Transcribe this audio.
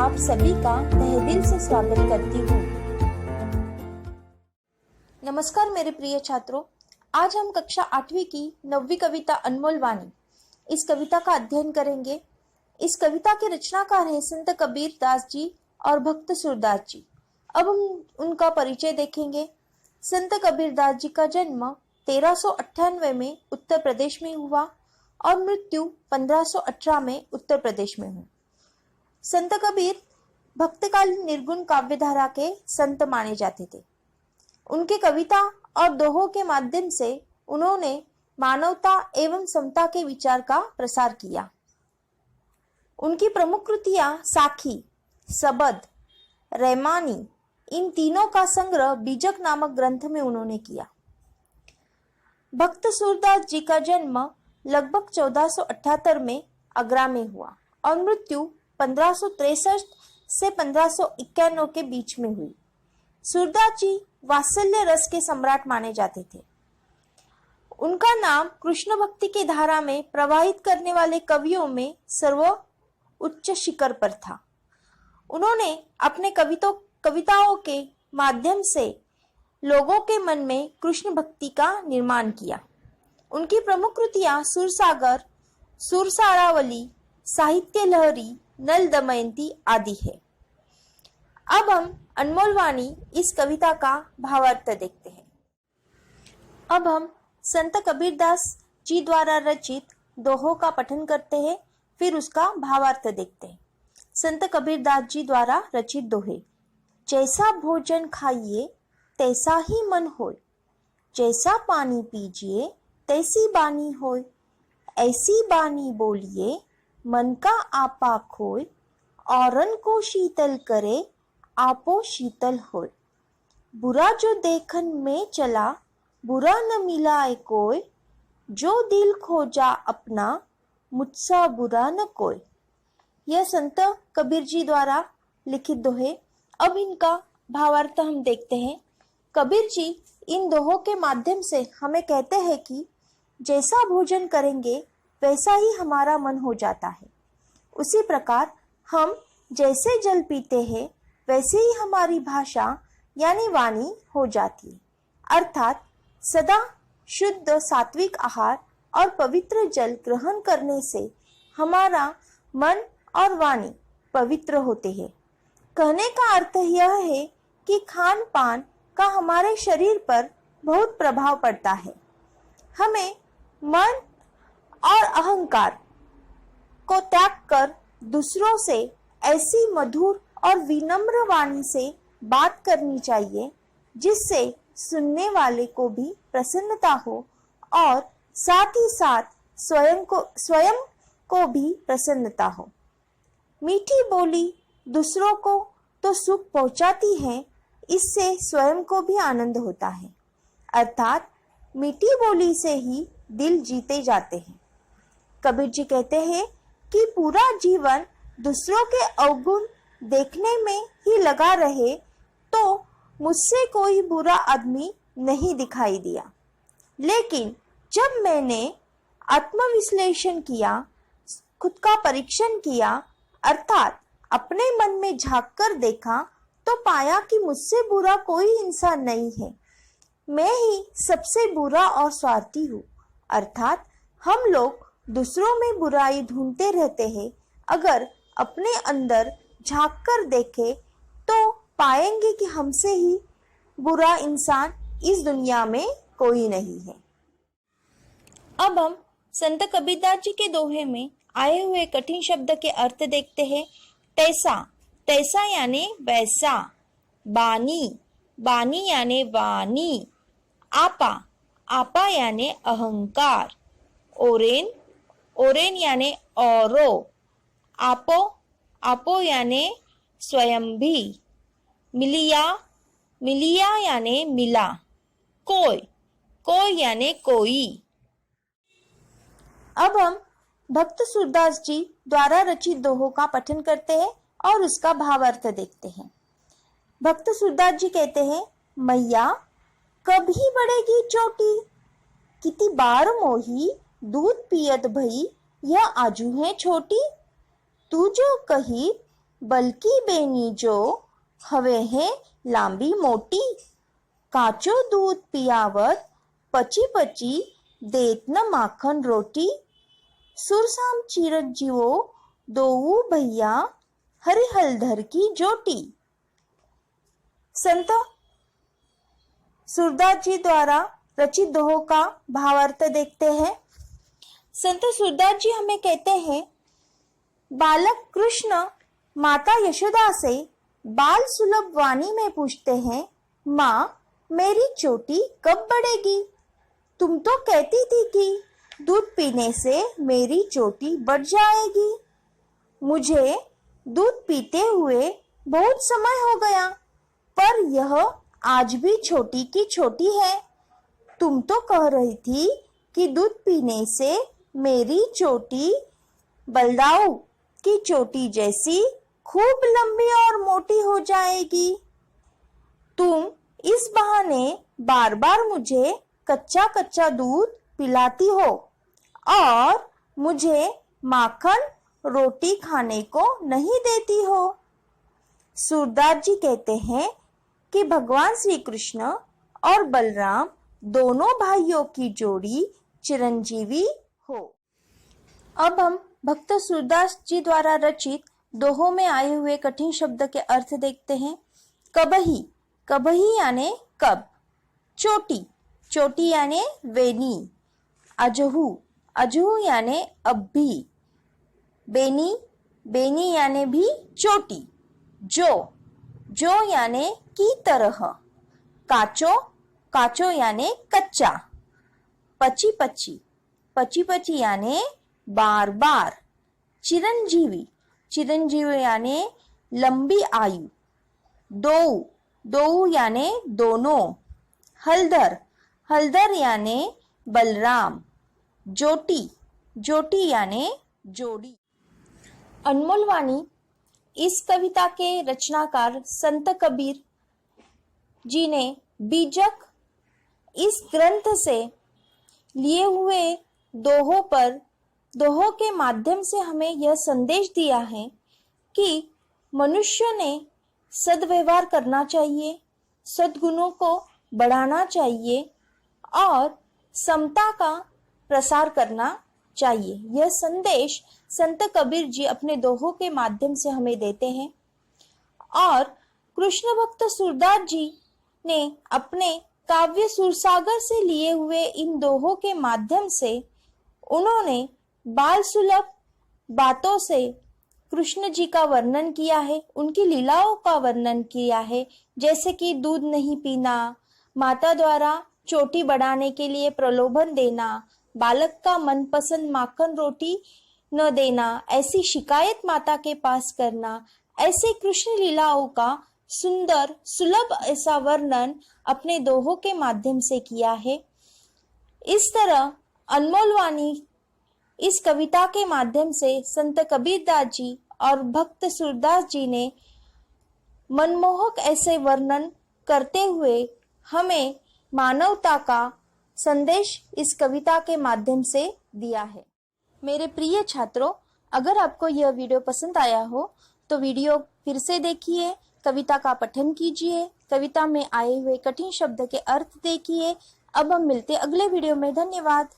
आप सभी का तहे दिल से स्वागत करती हूँ। नमस्कार मेरे प्रिय छात्रों, आज हम कक्षा 8वीं की 9वीं कविता अनमोल वाणी इस कविता का अध्ययन करेंगे। इस कविता के रचनाकार हैं संत कबीर दास जी और भक्त सूरदास जी। अब हम उनका परिचय देखेंगे। संत कबीर दास जी का जन्म 1398 में उत्तर प्रदेश में हुआ और मृत्यु 1518 में उत्तर प्रदेश में हुई। संत कबीर भक्तकालीन निर्गुण काव्यधारा के संत माने जाते थे। उनके कविता और दोहों के माध्यम से उन्होंने मानवता एवं समता के विचार का प्रसार किया। उनकी प्रमुख कृतियां साखी, सबद, रैमानी इन तीनों का संग्रह बीजक नामक ग्रंथ में उन्होंने किया। भक्त सूरदास जी का जन्म लगभग 1478 में आगरा में हुआ और मृत्यु 1563 से 1591 के बीच में हुई। सूरदास जी वात्सल्य रस के सम्राट माने जाते थे। उनका नाम कृष्ण भक्ति की धारा में प्रवाहित करने वाले कवियों में सर्वोच्च शिखर पर था। उन्होंने अपने कविताओं के माध्यम से लोगों के मन में कृष्ण भक्ति का निर्माण किया। उनकी प्रमुख कृतियां सुरसागर, सुरसारावली, साहित्य लहरी, नल दमयंती आदि है। अब हम अनमोल वाणी इस कविता का भावार्थ देखते हैं। अब हम संत कबीरदास जी द्वारा रचित दोहों का पठन करते हैं, फिर उसका भावार्थ देखते हैं। संत कबीरदास जी द्वारा रचित दोहे। जैसा भोजन खाइए तैसा ही मन होय, जैसा पानी पीजिए तैसी बानी होय, ऐसी बानी बोलिए मन का आपा खोय, औरन को शीतल करे आपो शीतल होय। बुरा जो देखन में चला बुरा न मिलाए कोय, जो दिल खोजा अपना मुझसा बुरा न कोय। यह संत कबीर जी द्वारा लिखित दोहे। अब इनका भावार्थ हम देखते हैं। कबीर जी इन दोहों के माध्यम से हमें कहते हैं कि जैसा भोजन करेंगे वैसा ही हमारा मन हो जाता है। उसी प्रकार हम जैसे जल पीते हैं वैसे ही हमारी भाषा यानी वाणी हो जाती है। अर्थात सदा शुद्ध सात्विक आहार और पवित्र जल ग्रहण करने से हमारा मन और वाणी पवित्र होते हैं। कहने का अर्थ यह है कि खान पान का हमारे शरीर पर बहुत प्रभाव पड़ता है। हमें मन और अहंकार को त्याग कर दूसरों से ऐसी मधुर और विनम्र वाणी से बात करनी चाहिए जिससे सुनने वाले को भी प्रसन्नता हो और साथ ही साथ स्वयं को भी प्रसन्नता हो। मीठी बोली दूसरों को तो सुख पहुंचाती है, इससे स्वयं को भी आनंद होता है। अर्थात मीठी बोली से ही दिल जीते जाते हैं। कबीर जी कहते हैं कि पूरा जीवन दूसरों के अवगुण देखने में ही लगा रहे तो मुझसे कोई बुरा आदमी नहीं दिखाई दिया, लेकिन जब मैंने आत्मविश्लेषण किया, खुद का परीक्षण किया, अर्थात अपने मन में झांक कर देखा तो पाया कि मुझसे बुरा कोई इंसान नहीं है। मैं ही सबसे बुरा और स्वार्थी हूँ। अर्थात हम लोग दूसरों में बुराई ढूंढते रहते हैं, अगर अपने अंदर झांक कर देखें तो पाएंगे कि हमसे ही बुरा इंसान इस दुनिया में कोई नहीं है। अब हम संत कबीरदास जी के दोहे में आए हुए कठिन शब्द के अर्थ देखते हैं। तैसा, तैसा यानी वैसा। बानी, बानी यानी वाणी। आपा, आपा यानी अहंकार। ओरेन, ओरेन यानी औरो। आपो, आपो यानी स्वयं भी। मिलिया, मिलिया यानी मिला। कोय, कोय यानी कोई। अब हम भक्त सूरदास जी द्वारा रचित दोहों का पठन करते हैं और उसका भावार्थ देखते हैं। भक्त सूरदास जी कहते हैं, मैया कभी बढ़ेगी चोटी, कितनी बार मोही दूध पियत भई, यह आजू है छोटी। तू जो कही बल्कि बेनी जो हवे है लांबी मोटी, काचो दूध पियावत पची पची देत न माखन रोटी, सुरसाम चीरत जीवो दोऊ भैया हरिहलधर की जोटी। संत सूरदास जी द्वारा रचित दोहों का भावार्थ देखते हैं। संत सूरदास जी हमें कहते हैं, बालक कृष्ण माता यशोदा से बाल सुलभ वाणी में पूछते हैं, माँ मेरी चोटी कब बढ़ेगी? तुम तो कहती थी कि दूध पीने से मेरी चोटी बढ़ जाएगी। मुझे दूध पीते हुए बहुत समय हो गया, पर यह आज भी छोटी की छोटी है। तुम तो कह रही थी कि दूध पीने से मेरी चोटी बलदाऊ की चोटी जैसी खूब लंबी और मोटी हो जाएगी। तुम इस बहाने बार बार मुझे कच्चा कच्चा दूध पिलाती हो और मुझे माखन रोटी खाने को नहीं देती हो। सूरदास जी कहते हैं कि भगवान श्री कृष्ण और बलराम दोनों भाइयों की जोड़ी चिरंजीवी हो। अब हम भक्त सूरदास जी द्वारा रचित दोहों में आए हुए कठिन शब्द के अर्थ देखते हैं। कबही, कबही यानी कब। चोटी, चोटी यानी वेनी। अजहू, अजहू यानी अब भी। बेनी, बेनी यानी भी चोटी। जो, जो यानी की तरह। काचो, काचो यानी कच्चा। पची पची, पची पची यानी बार बार। चिरंजीवी, चिरंजीवी यानी लंबी आयु। दो, दो यानी दोनों। हलधर, हलधर यानी बलराम। जोटी, जोटी यानी जोड़ी। अनमोल वाणी इस कविता के रचनाकार संत कबीर जी ने बीजक इस ग्रंथ से लिए हुए दोहों पर, दोहों के माध्यम से हमें यह संदेश दिया है कि मनुष्य ने सद्व्यवहार करना चाहिए, सद्गुणों को बढ़ाना चाहिए और समता का प्रसार करना चाहिए। यह संदेश संत कबीर जी अपने दोहों के माध्यम से हमें देते हैं। और कृष्ण भक्त सूरदास जी ने अपने काव्य सुरसागर से लिए हुए इन दोहों के माध्यम से उन्होंने बाल सुलभ बातों से कृष्ण जी का वर्णन किया है, उनकी लीलाओं का वर्णन किया है, जैसे कि दूध नहीं पीना, माता द्वारा चोटी बढ़ाने के लिए प्रलोभन देना, बालक का मनपसंद माखन रोटी न देना, ऐसी शिकायत माता के पास करना, ऐसे कृष्ण लीलाओं का सुंदर सुलभ ऐसा वर्णन अपने दोहों के माध्यम से किया है। इस तरह अनमोल वाणी इस कविता के माध्यम से संत कबीरदास जी और भक्त सूरदास जी ने मनमोहक ऐसे वर्णन करते हुए हमें मानवता का संदेश इस कविता के माध्यम से दिया है। मेरे प्रिय छात्रों, अगर आपको यह वीडियो पसंद आया हो तो वीडियो फिर से देखिए, कविता का पठन कीजिए, कविता में आए हुए कठिन शब्द के अर्थ देखिए। अब हम मिलते अगले वीडियो में। धन्यवाद।